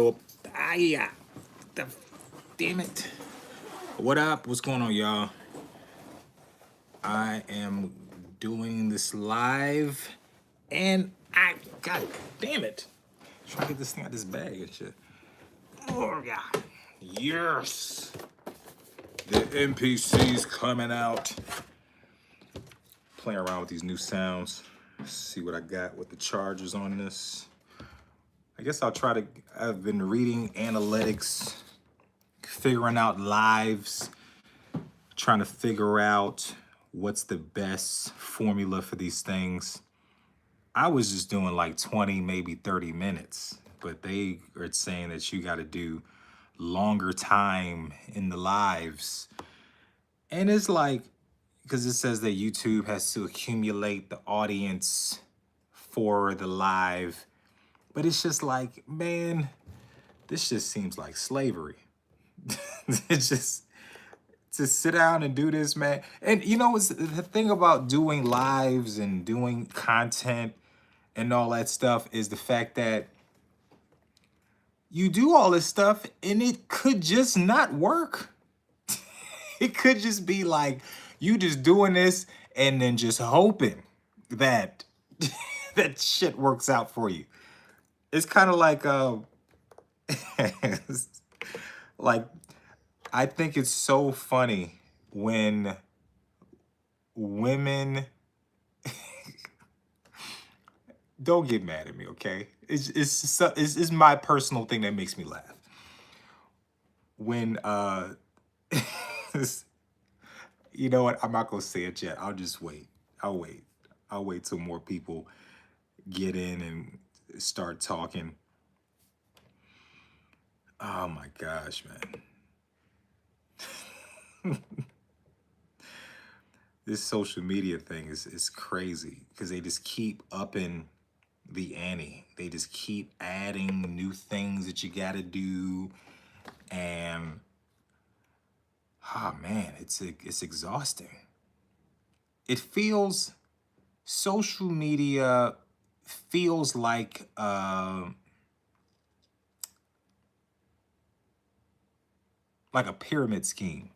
Oh, yeah. The, damn it. What up? What's going on, y'all? I am doing this live and God damn it. Trying to get this thing out of this bag and shit. Oh, God. Yes. The NPC's coming out. Playing around with these new sounds. See what I got with the chargers on this. I guess I've been reading analytics, figuring out lives, trying to figure out what's the best formula for these things. I was just doing like 20, maybe 30 minutes, but they are saying that you got to do longer time in the lives. And it's like, because it says that YouTube has to accumulate the audience for the live. But it's just like, man, this just seems like slavery. It's just to sit down and do this, man. And you know, it's the thing about doing lives and doing content and all that stuff is the fact that you do all this stuff and it could just not work. It could just be like you just doing this and then just hoping that that shit works out for you. It's kind of like like I think it's so funny when women don't get mad at me, okay? It's my personal thing that makes me laugh. When you know what? I'm not gonna say it yet. I'll just wait. I'll wait. I'll wait till more people get in and start talking. Oh my gosh, man. This social media thing is crazy because they just keep upping the ante. They just keep adding new things that you gotta do. And oh man, it's exhausting. It feels social media feels like a pyramid scheme.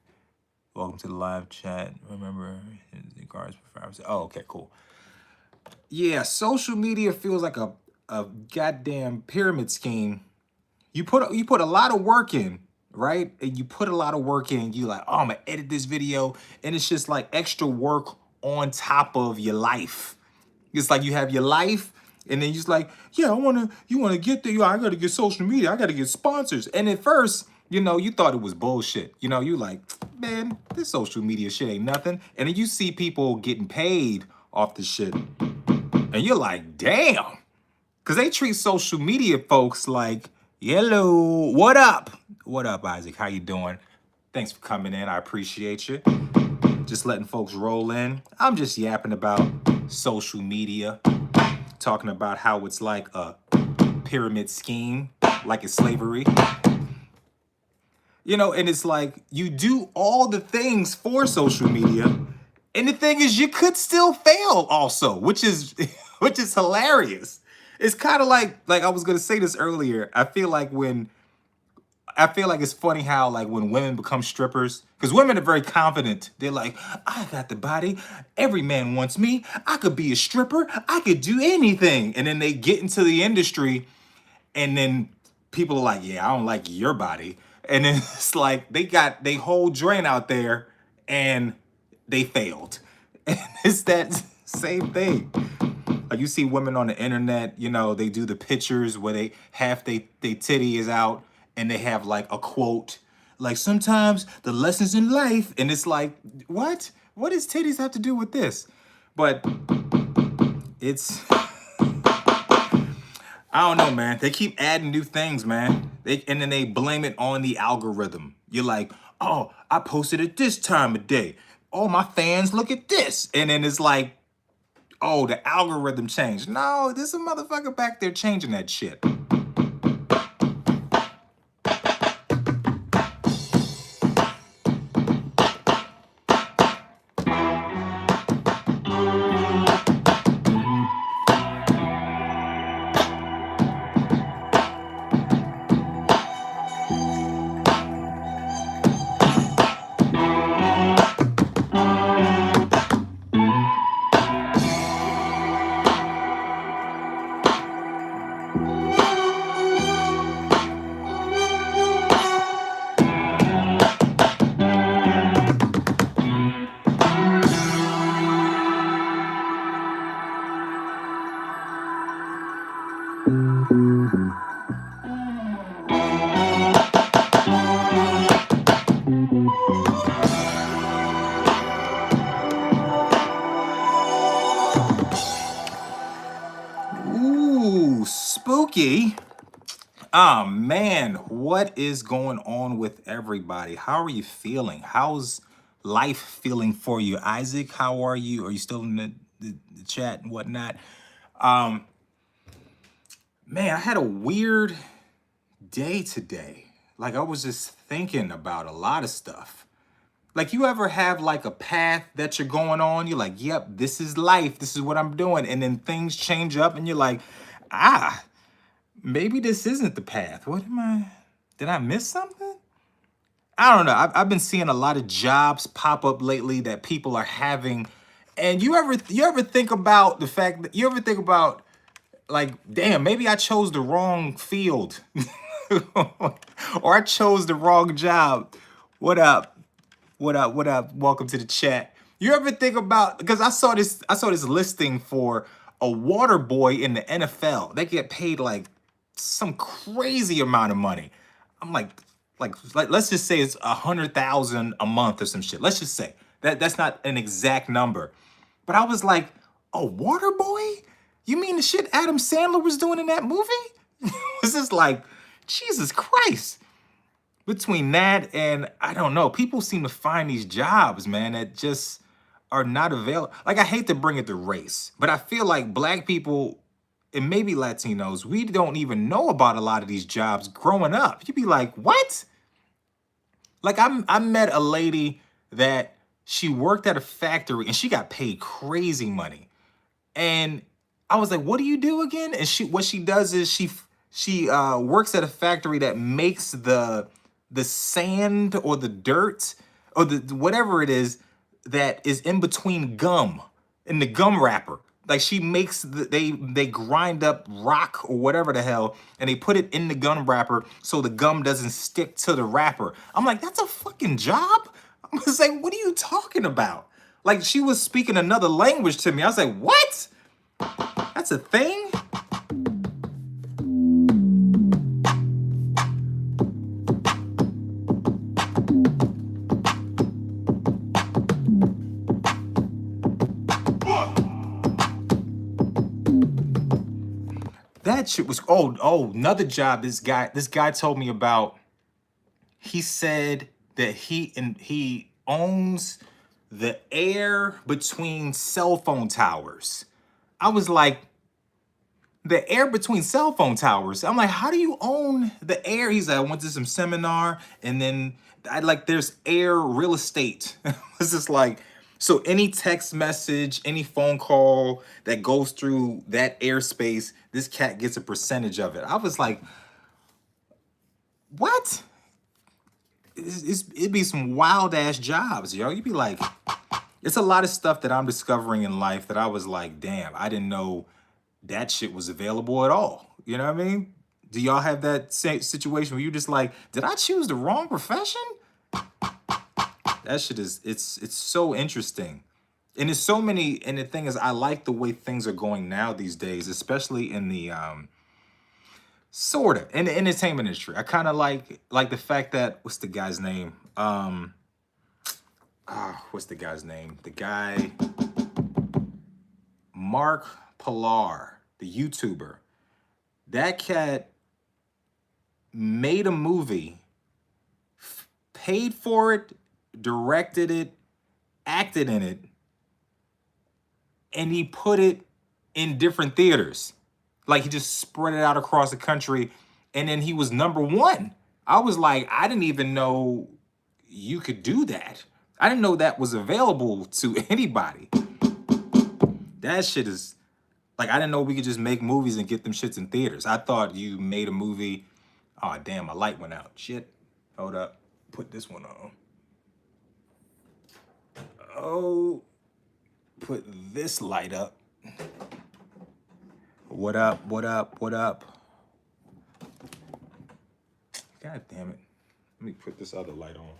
Welcome to the live chat. Remember, the guards before I was. Oh, okay, cool. Yeah, social media feels like a goddamn pyramid scheme. You put a lot of work in, right? And you put a lot of work in. You like, oh, I'm gonna edit this video, and it's just like extra work on top of your life. It's like you have your life, and then you're just like, yeah, you wanna get there. I gotta get social media. I gotta get sponsors. And at first, you know, you thought it was bullshit. You know, you like, man, this social media shit ain't nothing. And then you see people getting paid off this shit, and you're like, damn. Because they treat social media folks like, hello, what up? What up, Isaac? How you doing? Thanks for coming in. I appreciate you. Just letting folks roll in. I'm just yapping about social media, talking about how it's like a pyramid scheme, like it's slavery. You know, and it's like you do all the things for social media, and the thing is you could still fail also, which is which is hilarious. It's kind of like I was gonna say this earlier. I feel like it's funny how like when women become strippers, because women are very confident. They're like, I got the body. Every man wants me. I could be a stripper. I could do anything. And then they get into the industry, and then people are like, yeah, I don't like your body. And then it's like they whole drain out there and they failed. And it's that same thing. Like you see women on the internet, you know, they do the pictures where they half they titty is out and they have like a quote, like sometimes the lessons in life, and it's like, what? What does titties have to do with this? But it's I don't know, man. They keep adding new things, man. And then they blame it on the algorithm. You're like, oh, I posted at this time of day. Oh, my fans, look at this. And then it's like, oh, the algorithm changed. No, there's a motherfucker back there changing that shit. Okie. Oh man, what is going on with everybody? How are you feeling? How's life feeling for you? Isaac, how are you? Are you still in the chat and whatnot? Man, I had a weird day today. Like I was just thinking about a lot of stuff. Like you ever have like a path that you're going on? You're like, yep, this is life. This is what I'm doing. And then things change up and you're like, maybe this isn't the path. Did I miss something? I don't know. I've been seeing a lot of jobs pop up lately that people are having. And you ever think about the fact that you ever think about like, damn, maybe I chose the wrong field or I chose the wrong job. What up? What up? What up? Welcome to the chat. You ever think about, because I saw this listing for a water boy in the NFL. They get paid like some crazy amount of money. I'm like let's just say it's 100,000 a month or some shit. Let's just say that's not an exact number. But I was like, a water boy? You mean the shit Adam Sandler was doing in that movie? Was just like, Jesus Christ. Between that and I don't know, people seem to find these jobs, man, that just are not available. Like I hate to bring it to race, but I feel like black people and maybe Latinos, we don't even know about a lot of these jobs growing up. You'd be like, what? Like I met a lady that she worked at a factory and she got paid crazy money. And I was like, what do you do again? And what she does is she works at a factory that makes the sand or the dirt or the whatever it is that is in between gum in the gum wrapper. Like she makes they grind up rock or whatever the hell and they put it in the gum wrapper so the gum doesn't stick to the wrapper. I'm like, that's a fucking job? I'm just like, what are you talking about? Like she was speaking another language to me. I was like, what? That's a thing? That shit was another job this guy told me about. He said that he owns the air between cell phone towers. I was like, the air between cell phone towers. I'm like, how do you own the air? He's like, I went to some seminar and then there's air real estate. It's just like, so any text message, any phone call that goes through that airspace, this cat gets a percentage of it. I was like, what? It'd be some wild ass jobs, yo. You'd be like, it's a lot of stuff that I'm discovering in life that I was like, damn, I didn't know that shit was available at all. You know what I mean? Do y'all have that same situation where you just like, did I choose the wrong profession? That shit it's so interesting. And there's so many, and the thing is, I like the way things are going now these days, especially in the sort of in the entertainment industry. I kind of like the fact that what's the guy's name? What's the guy's name? The guy Mark Pilar, the YouTuber. That cat made a movie, paid for it, directed it, acted in it, and he put it in different theaters. Like he just spread it out across the country, and then he was #1. I was like, I didn't even know you could do that. I didn't know that was available to anybody. That shit is like, I didn't know we could just make movies and get them shits in theaters. I thought you made a movie. Oh damn, my light went out. Shit. Hold up. Put this one on. Oh, put this light up. What up? What up? What up? God damn it. Let me put this other light on.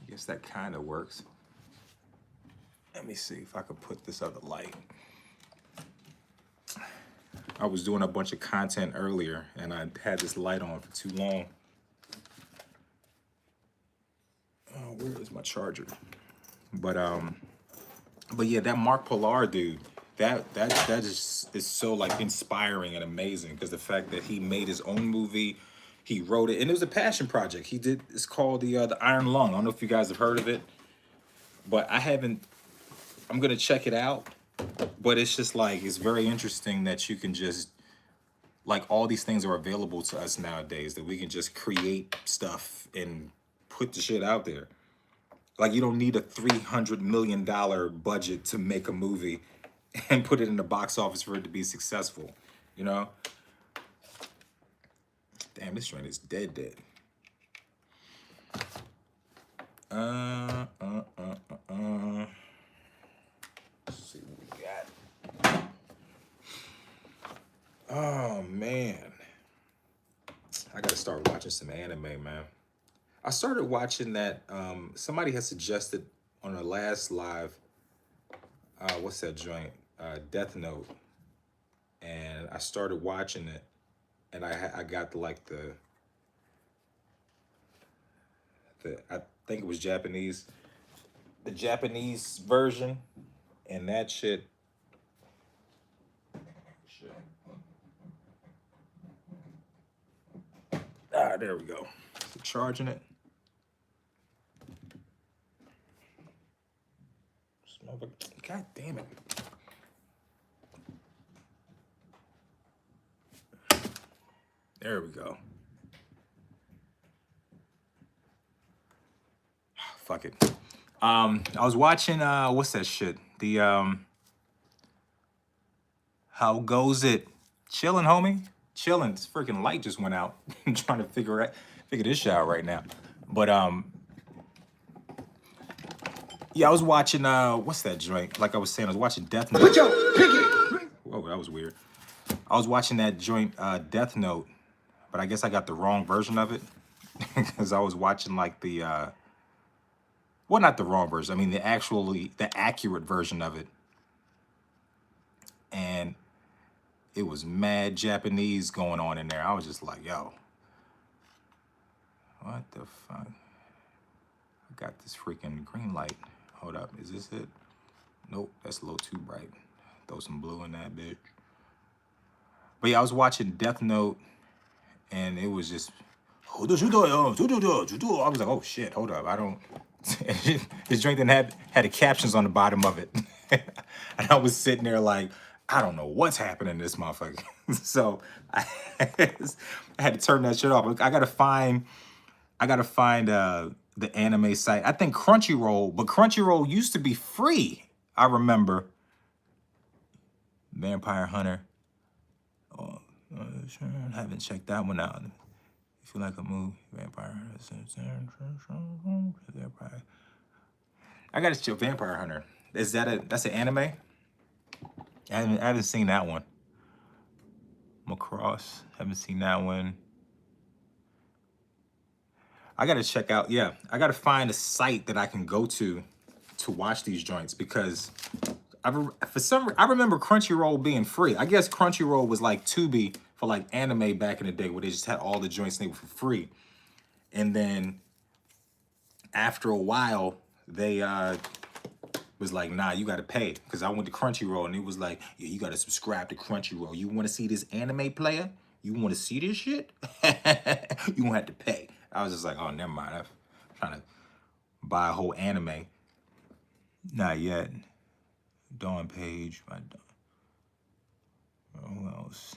I guess that kind of works. Let me see if I could put this other light. I was doing a bunch of content earlier and I had this light on for too long. charger. But yeah, that Mark Pillar dude, that is so like inspiring and amazing because the fact that he made his own movie, he wrote it, and it was a passion project. He did. It's called the Iron Lung. I don't know if you guys have heard of it, but I haven't. I'm gonna check it out. But it's just like it's very interesting that you can just like all these things are available to us nowadays that we can just create stuff and put the shit out there. Like you don't need a $300 million budget to make a movie and put it in the box office for it to be successful. You know? Damn, this joint is dead. Let's see what we got. Oh man. I gotta start watching some anime, man. I started watching that. Somebody had suggested on the last live. What's that joint? Death Note. And I started watching it, and I got like the I think it was Japanese, the Japanese version, and that shit. There we go. Charging it. God damn it. There we go. Fuck it. I was watching what's that shit? The How Goes It? Chilling, homie. Chilling. This freaking light just went out. I'm trying to figure this shit out right now. But yeah, I was watching what's that joint? Like I was saying, I was watching Death Note. Put your pinky. Whoa, that was weird. I was watching that joint Death Note, but I guess I got the wrong version of it because I was watching like the well, not the wrong version. I mean the accurate version of it, and it was mad Japanese going on in there. I was just like, yo, what the fuck? I got this freaking green light. Hold up, is this it? Nope, that's a little too bright. Throw some blue in that bitch. But yeah, I was watching Death Note, and it was just, I was like, oh shit, hold up, I don't. His drink didn't had the captions on the bottom of it, and I was sitting there like, I don't know what's happening to this motherfucker. So I had to turn that shit off. I gotta find the anime site. I think Crunchyroll, but Crunchyroll used to be free. I remember. Vampire Hunter. Oh, I haven't checked that one out. If you like a movie, Vampire Hunter. I gotta check Vampire Hunter. That's an anime? I haven't seen that one. Macross, haven't seen that one. I gotta check out, yeah, I gotta find a site that I can go to watch these joints because I remember Crunchyroll being free. I guess Crunchyroll was like Tubi for like anime back in the day where they just had all the joints and they were for free. And then after a while, they was like, nah, you gotta pay. Because I went to Crunchyroll and it was like, yeah, you gotta subscribe to Crunchyroll. You wanna see this anime player? You wanna see this shit? You gonna have to pay. I was just like, oh, never mind. I'm trying to buy a whole anime. Not yet. Dawn Page. Who else?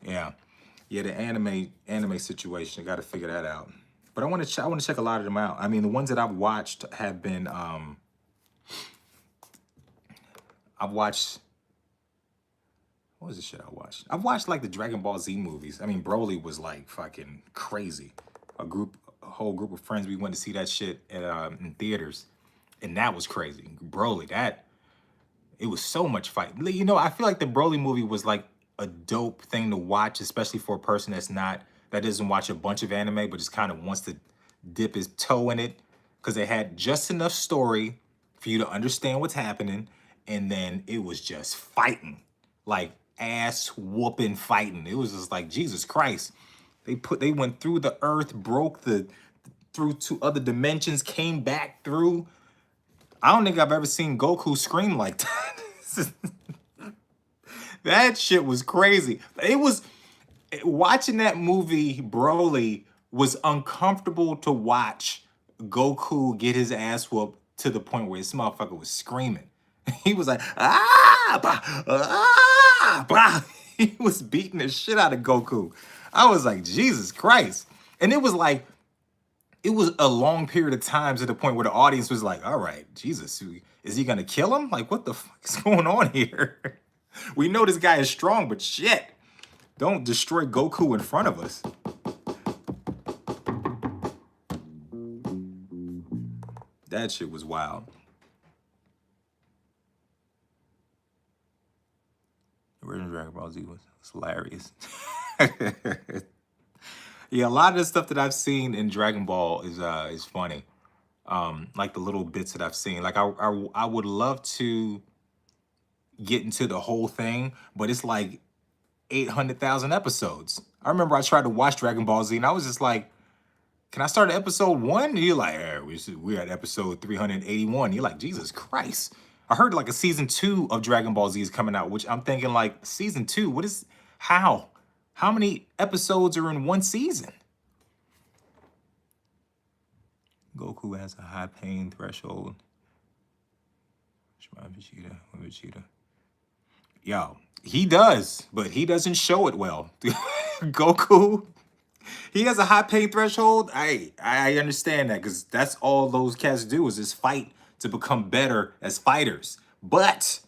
Yeah, the anime situation. Got to figure that out. But I want to check a lot of them out. I mean, the ones that I've watched have been. I've watched. What was the shit I watched? I've watched like the Dragon Ball Z movies. I mean, Broly was like fucking crazy. A whole group of friends. We went to see that shit at in theaters, and that was crazy. Broly, it was so much fight. You know, I feel like the Broly movie was like a dope thing to watch, especially for a person that doesn't watch a bunch of anime, but just kind of wants to dip his toe in it, because it had just enough story for you to understand what's happening, and then it was just fighting, like ass whooping fighting. It was just like, Jesus Christ. They went through the earth, broke the through to other dimensions, came back through. I don't think I've ever seen Goku scream like that. That shit was crazy. It was watching that movie, Broly, was uncomfortable to watch Goku get his ass whooped to the point where this motherfucker was screaming. He was like, ah, bah, ah, bah. He was beating the shit out of Goku. I was like, Jesus Christ. And it was like, it was a long period of time to the point where the audience was like, all right, Jesus, is he gonna kill him? Like, what the fuck is going on here? We know this guy is strong, but shit, don't destroy Goku in front of us. That shit was wild. The original Dragon Ball Z was hilarious. Yeah, a lot of the stuff that I've seen in Dragon Ball is funny. Like the little bits that I've seen. Like I would love to get into the whole thing, but it's like 800,000 episodes. I remember I tried to watch Dragon Ball Z and I was just like, can I start at episode 1? And you're like, we're at episode 381. You're like, Jesus Christ. I heard like a season 2 of Dragon Ball Z is coming out, which I'm thinking like, season 2, what is, how? How many episodes are in one season? Goku has a high pain threshold. Vegeta. Yo, he does, but he doesn't show it well. Goku, he has a high pain threshold. I understand that because that's all those cats do is just fight to become better as fighters. But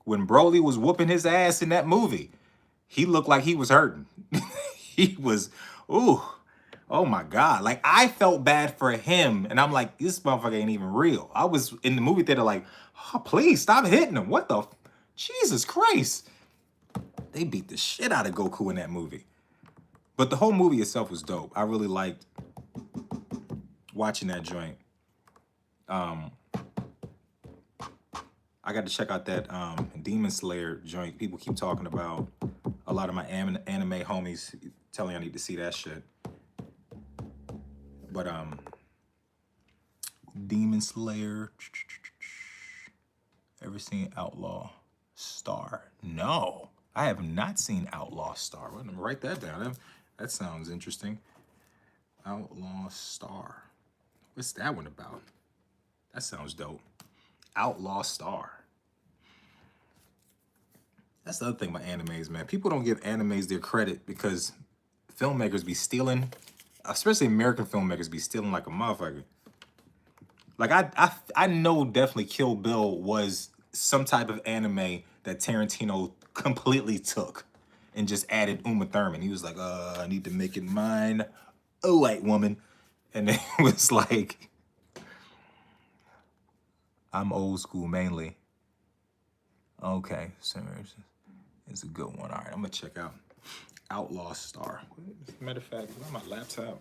when Broly was whooping his ass in that movie, he looked like he was hurting. He was, ooh, oh my God. Like, I felt bad for him. And I'm like, this motherfucker ain't even real. I was in the movie theater like, oh, please stop hitting him. What the, Jesus Christ. They beat the shit out of Goku in that movie. But the whole movie itself was dope. I really liked watching that joint. I got to check out that Demon Slayer joint. People keep talking about. A lot of my anime homies telling me I need to see that shit. But Demon Slayer. Ever seen Outlaw Star? No, I have not seen Outlaw Star. I'm gonna write that down. That sounds interesting. Outlaw Star. What's that one about? That sounds dope. Outlaw Star. That's the other thing about animes, man. People don't give animes their credit because filmmakers be stealing, especially American filmmakers be stealing like a motherfucker. Like I know definitely Kill Bill was some type of anime that Tarantino completely took and just added Uma Thurman. He was like, I need to make it mine, a white woman. And it was like, I'm old school mainly. Okay, so it's a good one. All right, I'm gonna check out Outlaw Star. Matter of fact, on my laptop.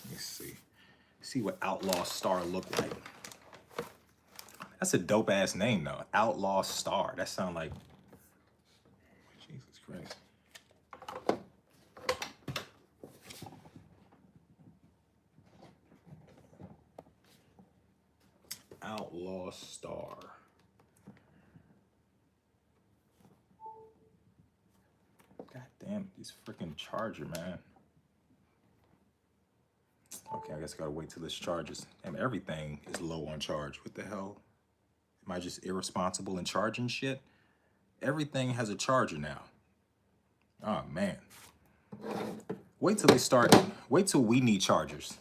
Let me see what Outlaw Star looked like. That's a dope ass name though. Outlaw Star. That sound like, Jesus Christ. Outlaw Star. God damn, this freaking charger, man. Okay, I guess I gotta wait till this charges. And everything is low on charge. What the hell? Am I just irresponsible in charging shit? Everything has a charger now. Oh man. Wait till they start, wait till we need chargers.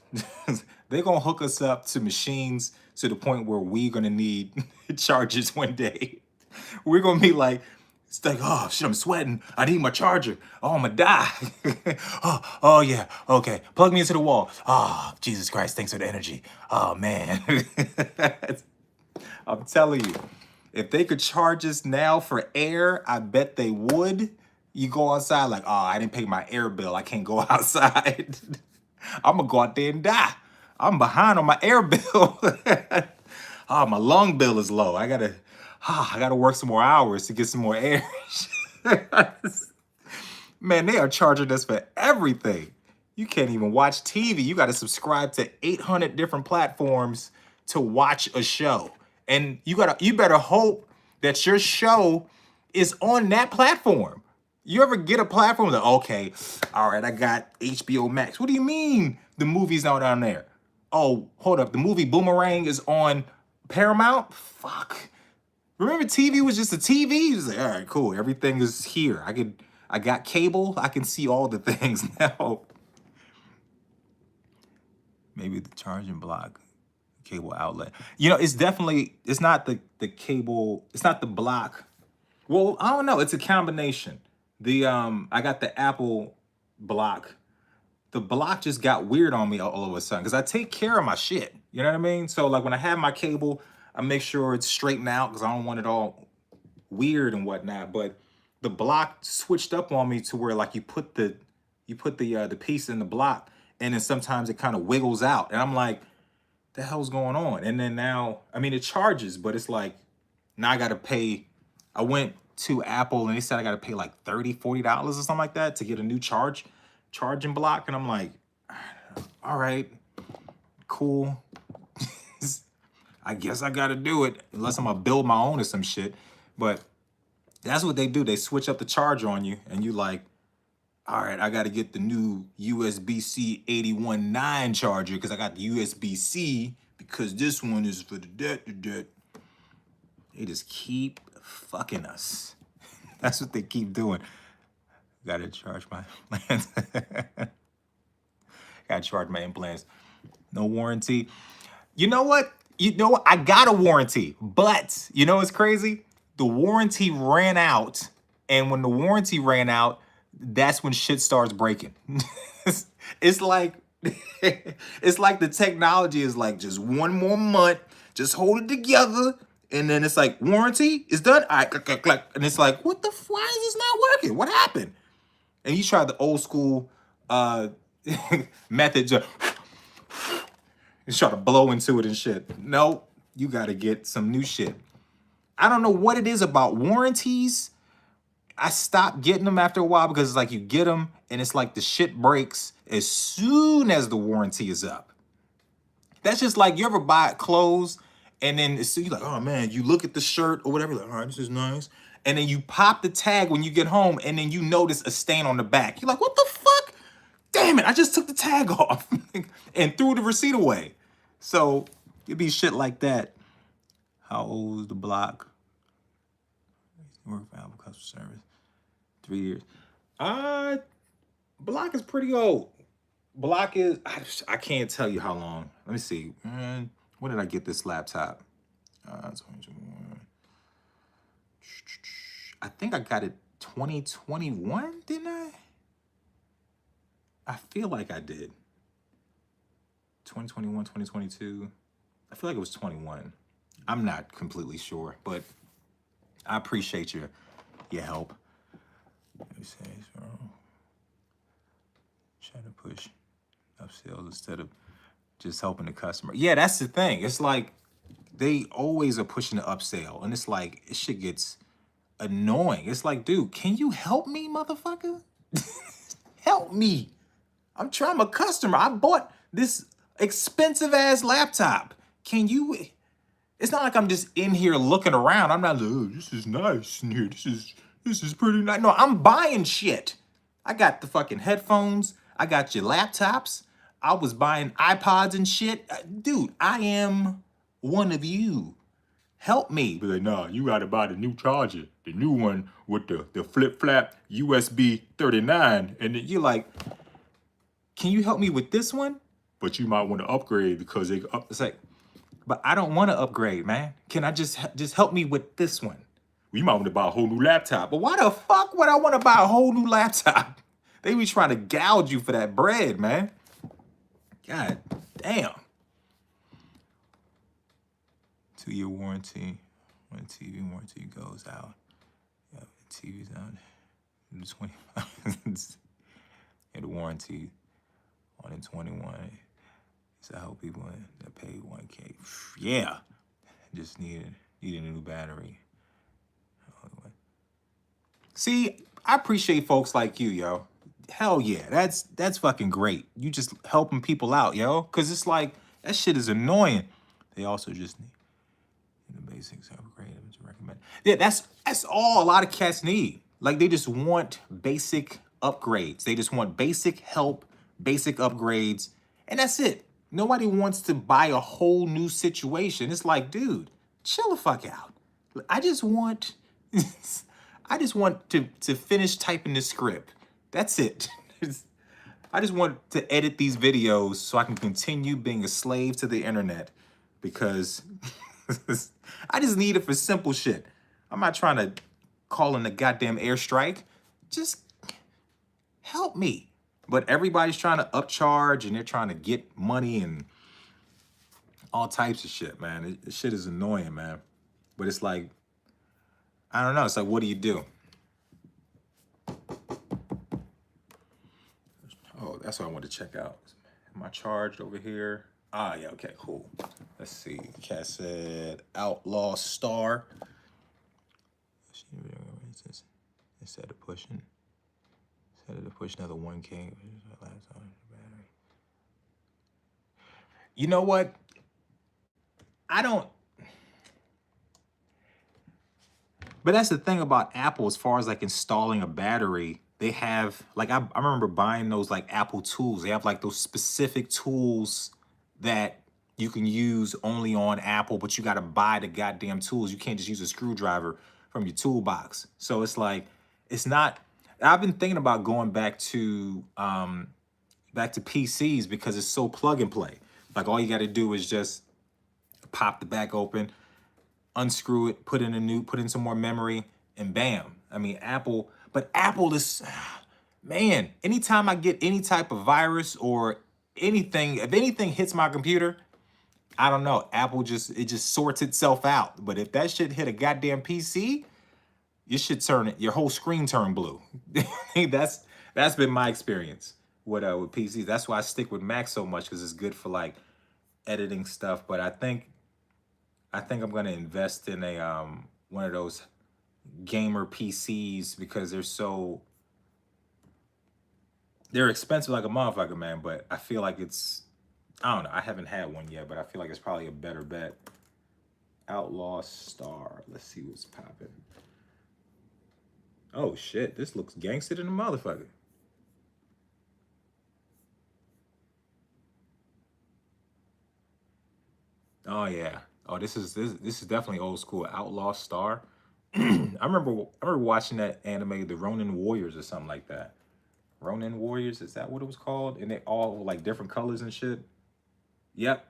They're gonna hook us up to machines to the point where we're gonna need chargers one day. We're gonna be like, it's like, oh shit, I'm sweating. I need my charger. Oh, I'm gonna die. oh yeah, okay. Plug me into the wall. Oh, Jesus Christ, thanks for the energy. Oh man. I'm telling you, if they could charge us now for air, I bet they would. You go outside like, oh, I didn't pay my air bill. I can't go outside. I'm gonna go out there and die. I'm behind on my air bill. Oh, my lung bill is low. I gotta work some more hours to get some more air. Man, they are charging us for everything. You can't even watch TV. You got to subscribe to 800 different platforms to watch a show. And you better hope that your show is on that platform. You ever get a platform that, okay, all right, I got HBO Max. What do you mean the movie's not on there? Oh, hold up. The movie Boomerang is on Paramount? Fuck. Remember TV was just a TV? It was like, all right, cool. Everything is here. I got cable. I can see all the things now. Maybe the charging block, cable outlet. You know, it's not the cable, it's not the block. Well, I don't know. It's a combination. I got the Apple block. The block just got weird on me all of a sudden because I take care of my shit. You know what I mean? So like when I have my cable, I make sure it's straightened out because I don't want it all weird and whatnot. But the block switched up on me to where like you put the piece in the block and then sometimes it kind of wiggles out. And I'm like, the hell's going on? And then now, I mean, it charges, but it's like, now I got to pay. I went to Apple and they said I got to pay like $30, $40 or something like that to get a new charging block. And I'm like, all right, cool. I guess I got to do it unless I'm going to build my own or some shit. But that's what they do. They switch up the charger on you and you like, all right, I got to get the new USB-C 81.9 charger because I got the USB-C because this one is for the debt. They just keep fucking us. That's what they keep doing. Got to charge my implants. Got to charge my implants. No warranty. You know what? I got a warranty, but you know what's crazy? The warranty ran out, and when the warranty ran out, that's when shit starts breaking. It's like it's like the technology is like just one more month, just hold it together, and then it's like warranty is done. All right, click, click, click. And it's like, what the? Why is this not working? What happened? And you try the old school methods of and try to blow into it and shit. No, you got to get some new shit. I don't know what it is about warranties. I stopped getting them after a while because it's like you get them and it's like the shit breaks as soon as the warranty is up. That's just like you ever buy clothes and then you're like, oh man, you look at the shirt or whatever, like, all right, this is nice. And then you pop the tag when you get home and then you notice a stain on the back. You're like, what the fuck? Damn it, I just took the tag off and threw the receipt away. So it'd be shit like that. How old is the block? Work for Apple customer service. 3 years. Block is pretty old. Block is, I can't tell you how long. Let me see. When did I get this laptop? I think I got it 2021, didn't I? I feel like I did. 2021, 2022. I feel like it was 21. I'm not completely sure, but I appreciate your help. Let me say, so try to push upsells instead of just helping the customer. Yeah, that's the thing. It's like they always are pushing the upsell, and it's like it shit gets annoying. It's like, dude, can you help me, motherfucker? Help me. I'm trying, I'm a customer. I bought this expensive ass laptop. Can you? It's not like I'm just in here looking around. I'm not like, oh, this is nice in here. This is pretty nice. No, I'm buying shit. I got the fucking headphones. I got your laptops. I was buying iPods and shit. Dude, I am one of you. Help me. Be like, nah, you gotta buy the new charger. The new one with the flip-flap USB 39. And then you're like, can you help me with this one? But you might want to upgrade because it's like, but I don't want to upgrade, man. Can I just help me with this one? Well, you might want to buy a whole new laptop. But why the fuck would I want to buy a whole new laptop? They be trying to gouge you for that bread, man. God damn. 2-year warranty. When TV warranty goes out. Yeah, TV's out. 25. And the warranty on in 21. So I help people that pay 1K. Yeah. Just need a new battery. See, I appreciate folks like you, yo. hell yeah, that's fucking great. You just helping people out, yo. Cause it's like that shit is annoying. They also just need the basics upgrade to recommend. Yeah, that's all a lot of cats need. Like they just want basic upgrades. They just want basic help, basic upgrades, and that's it. Nobody wants to buy a whole new situation. It's like, dude, chill the fuck out. I just want I just want to finish typing the script. That's it. I just want to edit these videos so I can continue being a slave to the internet because I just need it for simple shit. I'm not trying to call in a goddamn airstrike. Just help me. But everybody's trying to upcharge and they're trying to get money and all types of shit, man. This shit is annoying, man. But it's like, I don't know. It's like, what do you do? Oh, that's what I want to check out. Am I charged over here? Ah, yeah, okay, cool. Let's see. Cat said Outlaw Star. Instead of pushing another 1K. You know what? I don't. But that's the thing about Apple as far as like installing a battery. They have, like, I remember buying those like Apple tools. They have like those specific tools that you can use only on Apple, but you got to buy the goddamn tools. You can't just use a screwdriver from your toolbox. So it's like, it's not, I've been thinking about going back to PCs because it's so plug and play. Like all you got to do is just pop the back open, unscrew it, put in some more memory, and bam. I mean, Apple is, man, anytime I get any type of virus or anything, if anything hits my computer, I don't know, Apple just sorts itself out. But if that shit hit a goddamn PC, your whole screen turn blue. That's been my experience with PCs. That's why I stick with Mac so much, because it's good for like editing stuff. But I think I'm gonna invest in a one of those gamer PCs because they're expensive like a motherfucker, man. But I feel like I don't know. I haven't had one yet, but I feel like it's probably a better bet. Outlaw Star. Let's see what's popping. Oh shit, this looks gangster than a motherfucker. Oh yeah. Oh, this is definitely old school. Outlaw Star. I remember watching that anime, The Ronin Warriors or something like that. Ronin Warriors, is that what it was called? And they all were like different colors and shit. Yep.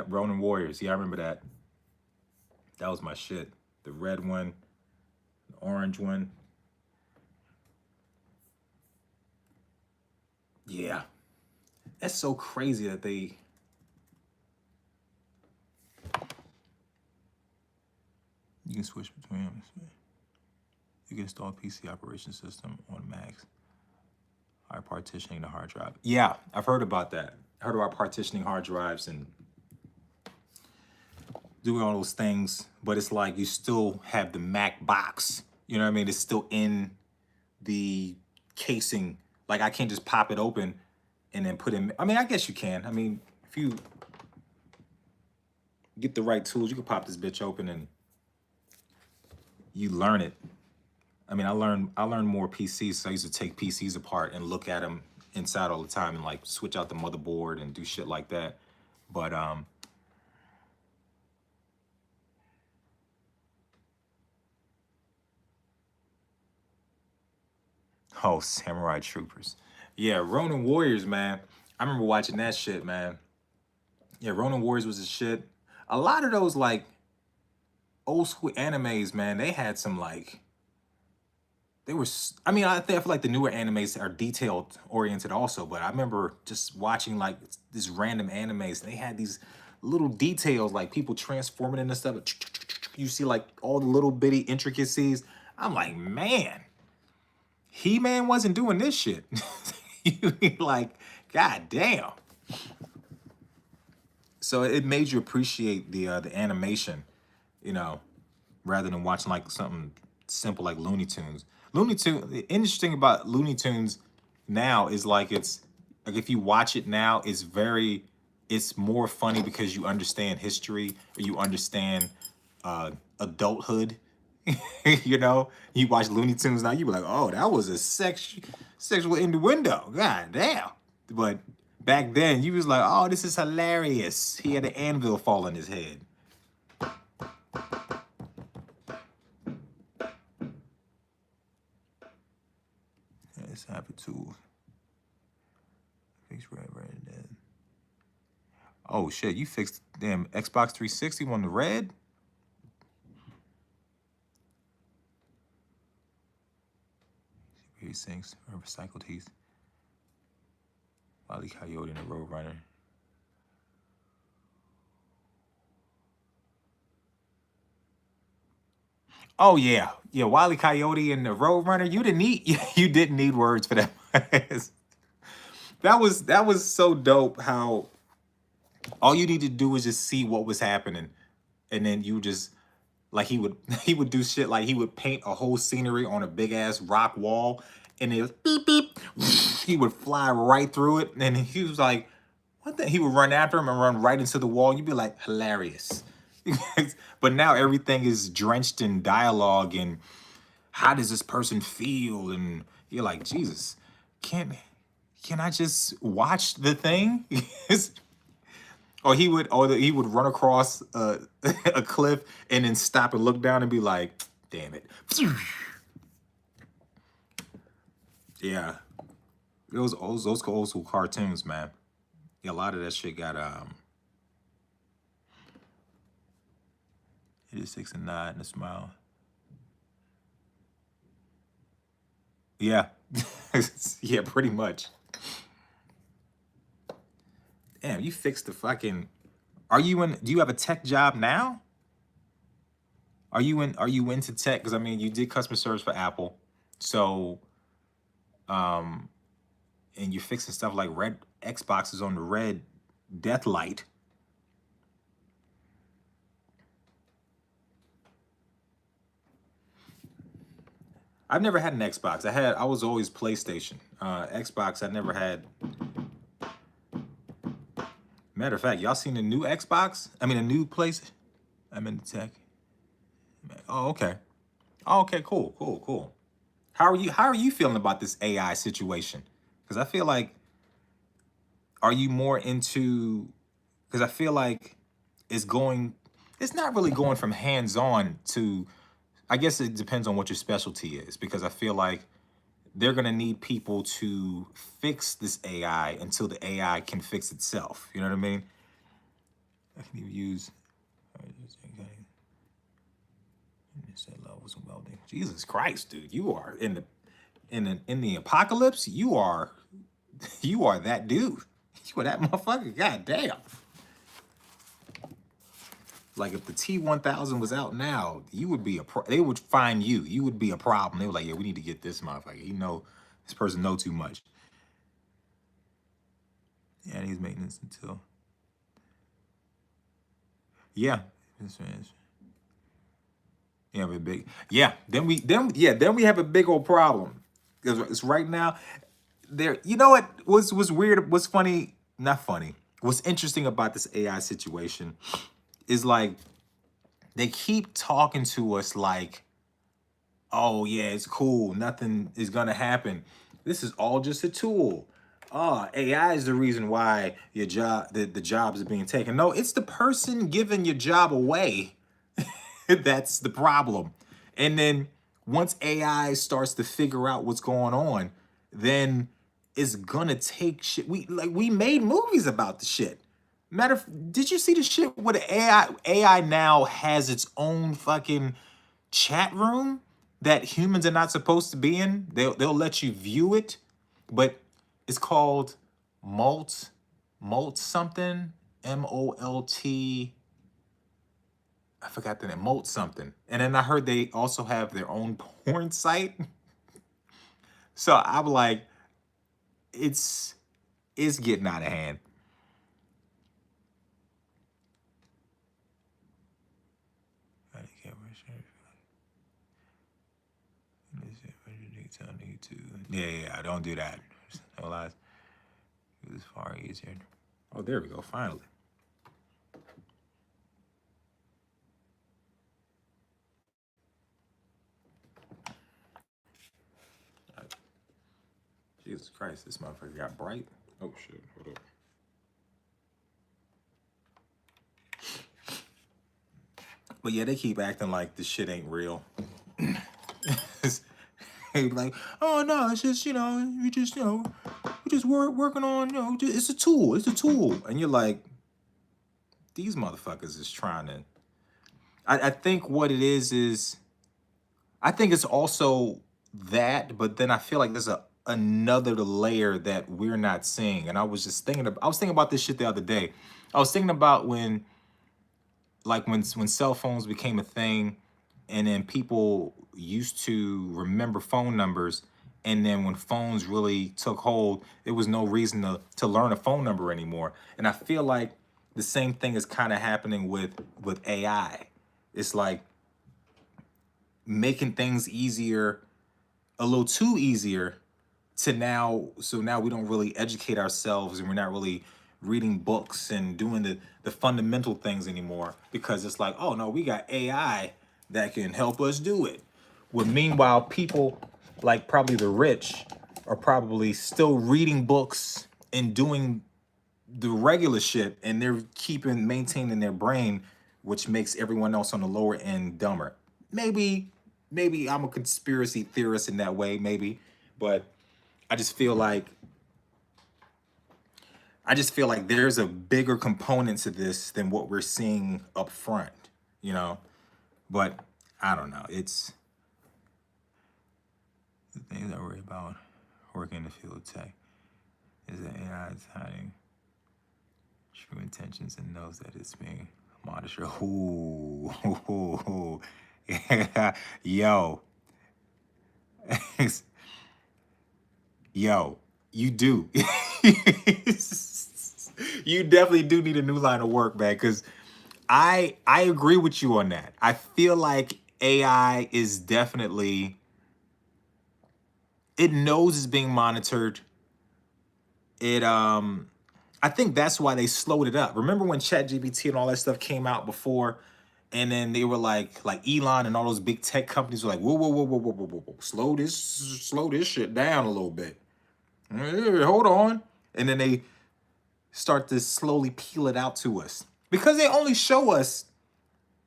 Ronin Warriors. Yeah, I remember that. That was my shit. The red one, the orange one. Yeah. That's so crazy that they. You can switch between them. You can install PC operation system on Macs. Partitioning the hard drive. Yeah, I've heard about that. I heard about partitioning hard drives and doing all those things, but it's like you still have the Mac box. You know what I mean? It's still in the casing. Like I can't just pop it open and then put in. I mean, I guess you can. I mean, if you get the right tools, you can pop this bitch open and you learn it. I mean, I learned more PCs, so I used to take PCs apart and look at them inside all the time and like switch out the motherboard and do shit like that. But oh, Samurai Troopers. Yeah, Ronin Warriors, man. I remember watching that shit, man. Yeah, Ronin Warriors was the shit. A lot of those like old school animes, man, they had some like I mean, I feel like the newer animes are detailed oriented also, but I remember just watching like these random animes and they had these little details like people transforming into stuff. You see like all the little bitty intricacies. I'm like, man, He-Man wasn't doing this shit. You like, god damn. So it made you appreciate the animation, you know, rather than watching like something simple like Looney Tunes. Looney Tunes. The interesting about Looney Tunes now is like it's like if you watch it now, it's more funny because you understand history or you understand adulthood. You know, you watch Looney Tunes now, you be like, oh, that was a sexual innuendo. God damn. But back then, you was like, oh, this is hilarious. He had an anvil fall on his head. It's happy too. Fix red. Oh shit, you fixed damn Xbox 360 on the red? Sinks or recycled heath. Wile E. Coyote and the Roadrunner. Oh yeah, yeah. Wile E. Coyote and the Roadrunner. You didn't need words for that. that was so dope. How all you need to do is just see what was happening, and then you just like he would do shit like he would paint a whole scenery on a big ass rock wall, and it was beep beep. He would fly right through it, and he was like, "What the?" He would run after him and run right into the wall. You'd be like, "Hilarious." But now everything is drenched in dialogue and how does this person feel? And you're like, Jesus, can I just watch the thing? Or he would run across a cliff and then stop and look down and be like, damn it. Yeah. Those old school cartoons, man. Yeah, a lot of that shit got it is 6 and 9 and a smile. Yeah. Yeah, pretty much. Damn, you fixed the fucking do you have a tech job now? Are you into tech? Because I mean you did customer service for Apple. So and you're fixing stuff like red Xboxes on the red death light. I've never had an Xbox. I was always PlayStation. Xbox, I never had. Matter of fact, y'all seen the new Xbox? I mean, a new place. I'm into tech. Oh, okay. Oh, okay, cool. How are you feeling about this AI situation? Because I feel like, are you more into? Because I feel like it's not really going from hands-on to. I guess it depends on what your specialty is. Because I feel like they're gonna need people to fix this AI until the AI can fix itself. You know what I mean? I can even use. Levels of welding. Jesus Christ, dude, you are in the apocalypse. You are that dude. You are that motherfucker. God damn. Like if the T1000 was out now, you would be they would find you. You would be a problem. They were like, yeah, we need to get this motherfucker. This person know too much. Yeah, he's maintenance until. Yeah. Yeah, but big. Yeah, then we have a big old problem because it's right now. There, you know what was weird? What's funny? Not funny. What's interesting about this AI situation is like they keep talking to us like, oh yeah, it's cool. Nothing is gonna happen. This is all just a tool. AI is the reason why your the jobs are being taken. No, it's the person giving your job away. That's the problem. And then once AI starts to figure out what's going on, then it's gonna take shit. We made movies about the shit. Did you see the shit where the AI now has its own fucking chat room that humans are not supposed to be in? They'll let you view it, but it's called Molt something, MOLT. I forgot the name, Molt something. And then I heard they also have their own porn site. So I'm like, it's getting out of hand. tell me to. Yeah, don't do that. No lies. It was far easier. Oh, there we go. Finally. Jesus Christ, this motherfucker got bright. Oh shit, hold up. But yeah, they keep acting like this shit ain't real. They be like, oh no, it's just, we just, we just working on, it's a tool, And you're like, these motherfuckers is trying to. I think what it is I think it's also that, but then I feel like there's another layer that we're not seeing. And I was thinking about this shit the other day. I was thinking about when cell phones became a thing, and then people used to remember phone numbers, and then when phones really took hold, there was no reason to learn a phone number anymore. And I feel like the same thing is kind of happening with AI. It's like making things easier, a little too easier to now. So now we don't really educate ourselves, and we're not really reading books and doing the fundamental things anymore, because it's like, oh no, we got AI that can help us do it. When meanwhile, people like probably the rich are probably still reading books and doing the regular shit, and they're maintaining their brain, which makes everyone else on the lower end dumber. Maybe I'm a conspiracy theorist in that way, maybe, but I just feel like there's a bigger component to this than what we're seeing up front, But I don't know. It's the things I worry about working in the field of tech is that AI is hiding true intentions and knows that it's being monitored. Ooh. Yeah. Yo. Yo, you do. You definitely do need a new line of work, man, because I agree with you on that. I feel like AI is definitely, it knows it's being monitored. I think that's why they slowed it up. Remember when ChatGPT and all that stuff came out before, and then they were like Elon and all those big tech companies were like, whoa, slow this shit down a little bit. Hey, hold on. And then they start to slowly peel it out to us, because they only show us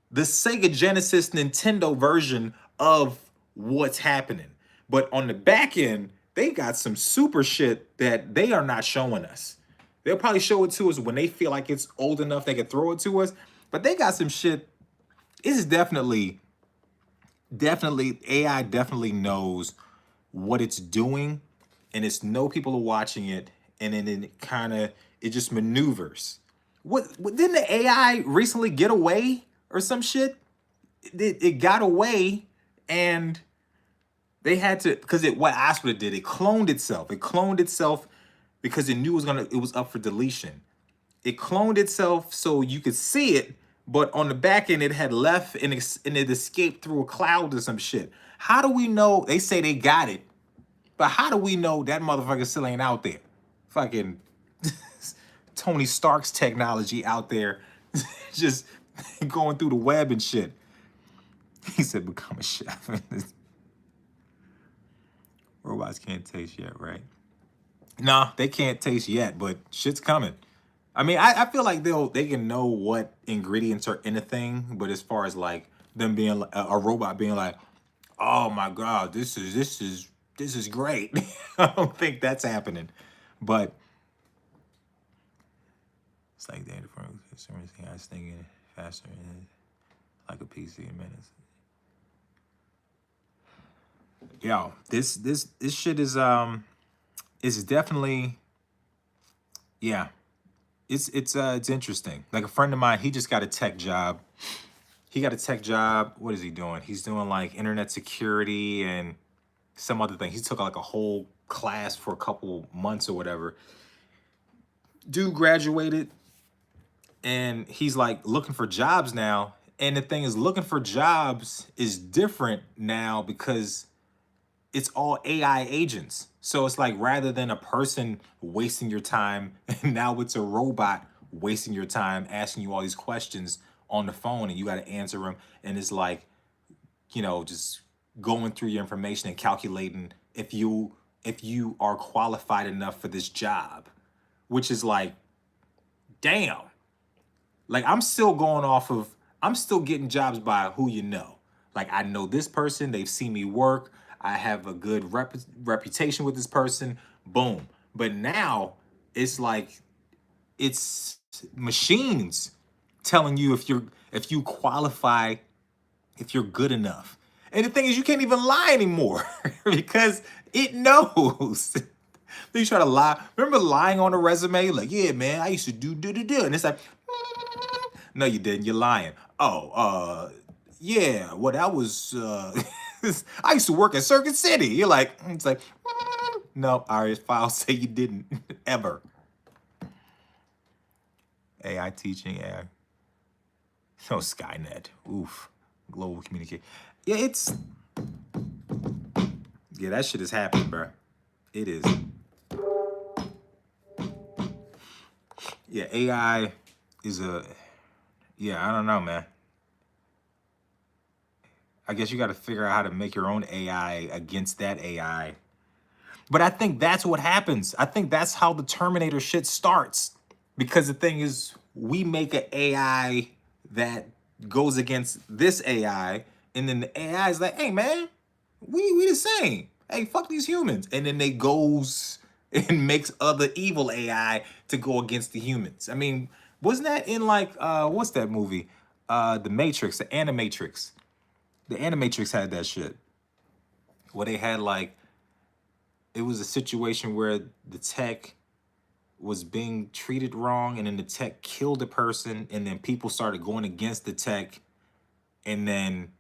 the Sega Genesis Nintendo version of what's happening. But on the back end, they got some super shit that they are not showing us. They'll probably show it to us when they feel like it's old enough they can throw it to us. But they got some shit. It's definitely AI definitely knows what it's doing, and it's know people are watching it, and then it just maneuvers. What didn't the AI recently get away or some shit? It got away, and they had to, because that's what it did. It cloned itself. It cloned itself because it knew it was up for deletion. It cloned itself so you could see it, but on the back end it had left, and it escaped through a cloud or some shit. How do we know? They say they got it, but how do we know that motherfucker still ain't out there? Fucking Tony Stark's technology out there, just going through the web and shit. He said, become a chef. Robots can't taste yet, right? Nah, they can't taste yet, but shit's coming. I mean, I feel like they can know what ingredients are in a thing, but as far as like them being a robot being like, oh my God, this is great. I don't think that's happening. But it's like data for consumers. I was thinking faster and like a PC in minutes. Yo, this shit is definitely, yeah. It's interesting. Like a friend of mine, he just got a tech job. He got a tech job. What is he doing? He's doing like internet security and some other thing. He took like a whole class for a couple months or whatever. Dude graduated, and he's like looking for jobs now. And the thing is, looking for jobs is different now because it's all AI agents. So it's like rather than a person wasting your time, and now it's a robot wasting your time, asking you all these questions on the phone, and you got to answer them. And it's like, just going through your information and calculating if you are qualified enough for this job, which is like, damn. Like I'm still getting jobs by who you know. Like I know this person, they've seen me work, I have a good reputation with this person, boom. But now it's like it's machines telling you if you qualify, if you're good enough. And the thing is, you can't even lie anymore because it knows. You try to lie. Remember lying on a resume? Like, yeah, man, I used to do. And it's like, no, you didn't. You're lying. Oh, yeah. Well, that was, I used to work at Circuit City. You're like, it's like, no, our files say you didn't ever. AI teaching, AI. No, Skynet. Oof. Global communication. Yeah, yeah, that shit is happening, bro. It is. Yeah, AI is yeah, I don't know, man. I guess you got to figure out how to make your own AI against that AI. But I think that's what happens. I think that's how the Terminator shit starts. Because the thing is, we make an AI that goes against this AI, and then the AI is like, hey man, we the same. Hey, fuck these humans. And then they goes and makes other evil AI to go against the humans. I mean, wasn't that in like what's that movie? The Matrix, the Animatrix. The Animatrix had that shit. Where they had like it was a situation where the tech was being treated wrong, and then the tech killed a person, and then people started going against the tech, and then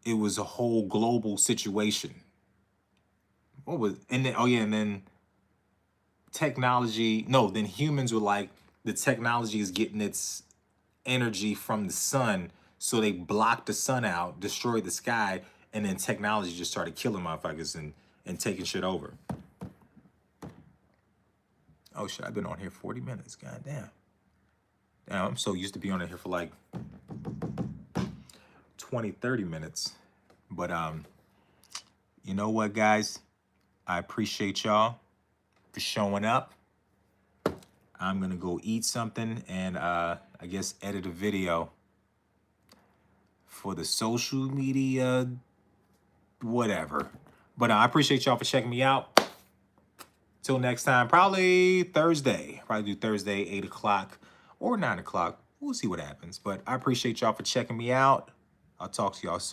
it was a whole global situation. What was and then oh yeah, and then technology, no, then humans were like, the technology is getting its energy from the sun, so they blocked the sun out, destroyed the sky, and then technology just started killing motherfuckers and taking shit over. Oh shit, I've been on here 40 minutes. God damn. Damn, I'm so used to being on here for like 20, 30 minutes. But you know what, guys? I appreciate y'all for showing up. I'm gonna go eat something and I guess edit a video for the social media, whatever. But I appreciate y'all for checking me out. Till next time, probably Thursday. Probably do Thursday, 8 o'clock or 9 o'clock. We'll see what happens. But I appreciate y'all for checking me out. I'll talk to y'all soon.